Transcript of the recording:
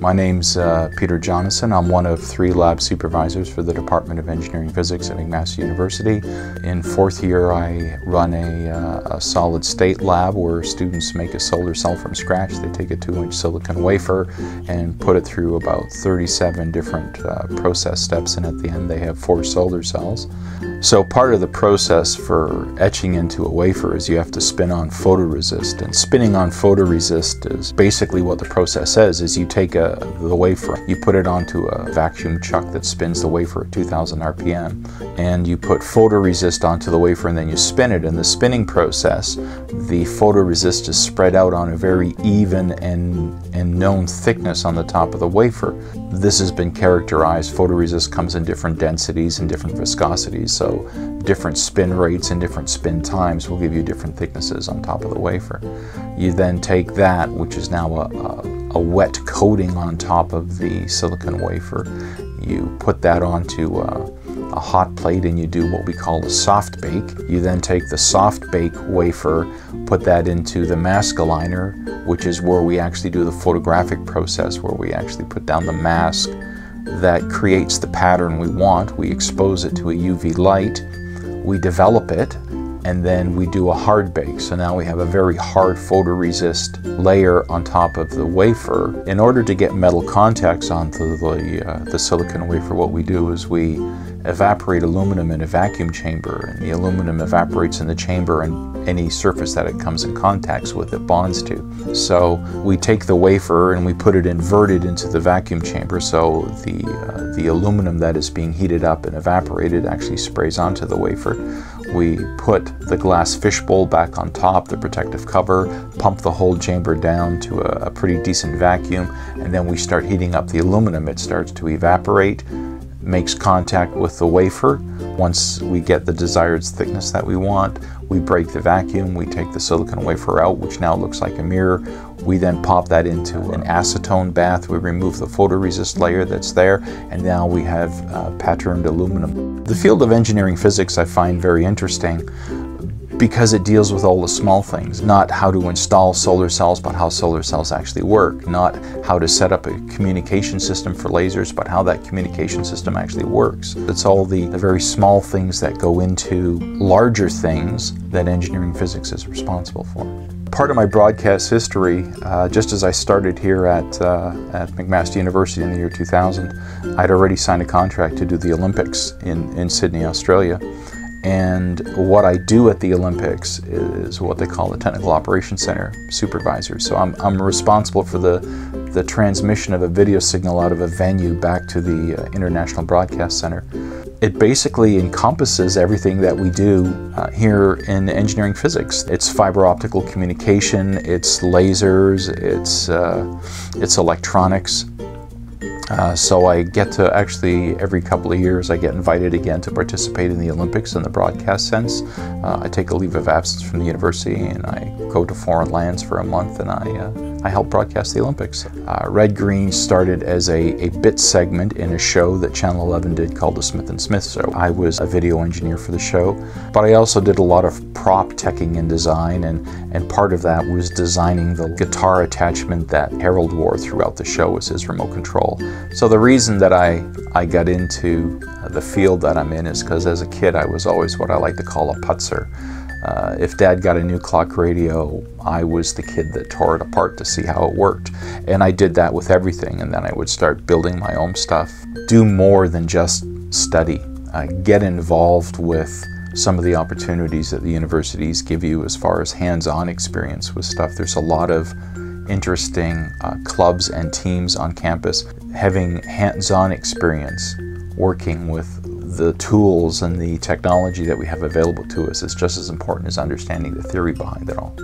My name's Peter Jonasson. I'm one of 3 lab supervisors for the Department of Engineering Physics at McMaster University. In 4th year, I run a solid state lab where students make a solar cell from scratch. They take a 2-inch silicon wafer and put it through about 37 different process steps, and at the end they have 4 solar cells. So part of the process for etching into a wafer is you have to spin on photoresist, and spinning on photoresist is basically what the process says is you take the wafer, you put it onto a vacuum chuck that spins the wafer at 2000 RPM, and you put photoresist onto the wafer and then you spin it. In the spinning process, the photoresist is spread out on a very even and known thickness on the top of the wafer. This has been characterized. Photoresist comes in different densities and different viscosities, so different spin rates and different spin times will give you different thicknesses on top of the wafer. You then take that, which is now a wet coating on top of the silicon wafer, you put that onto a hot plate and you do what we call a soft bake. You then take the soft bake wafer, put that into the mask aligner, which is where we actually do the photographic process, where we actually put down the mask that creates the pattern we want. We expose it to a UV light, we develop it, and then we do a hard bake. So now we have a very hard photoresist layer on top of the wafer. In order to get metal contacts onto the silicon wafer, what we do is we evaporate aluminum in a vacuum chamber, and the aluminum evaporates in the chamber, and any surface that it comes in contact with it bonds to. So we take the wafer and we put it inverted into the vacuum chamber, so the aluminum that is being heated up and evaporated actually sprays onto the wafer. We put the glass fishbowl back on top, the protective cover, pump the whole chamber down to a pretty decent vacuum, and then we start heating up the aluminum. It starts to evaporate, makes contact with the wafer. Once we get the desired thickness that we want, we break the vacuum, we take the silicon wafer out, which now looks like a mirror. We then pop that into an acetone bath. We remove the photoresist layer that's there, and now we have patterned aluminum. The field of engineering physics I find very interesting because it deals with all the small things, not how to install solar cells, but how solar cells actually work, not how to set up a communication system for lasers, but how that communication system actually works. It's all the very small things that go into larger things that engineering physics is responsible for. Part of my broadcast history, just as I started here at McMaster University in the year 2000, I'd already signed a contract to do the Olympics in Sydney, Australia. And what I do at the Olympics is what they call the Technical Operations Center supervisor. So I'm responsible for the transmission of a video signal out of a venue back to the International Broadcast Center. It basically encompasses everything that we do here in engineering physics. It's fiber optical communication, it's lasers, it's electronics. So I get to actually, every couple of years, I get invited again to participate in the Olympics in the broadcast sense. I take a leave of absence from the university and I go to foreign lands for a month, and I help broadcast the Olympics. Red Green started as a bit segment in a show that Channel 11 did called The Smith & Smith Show. I was a video engineer for the show, but I also did a lot of prop teching and design, and part of that was designing the guitar attachment that Harold wore throughout the show as his remote control. So the reason that I got into the field that I'm in is because as a kid I was always what I like to call a putzer. If Dad got a new clock radio, I was the kid that tore it apart to see how it worked. And I did that with everything, and then I would start building my own stuff. Do more than just study. Get involved with some of the opportunities that the universities give you as far as hands-on experience with stuff. There's a lot of interesting clubs and teams on campus. Having hands-on experience working with the tools and the technology that we have available to us is just as important as understanding the theory behind it all.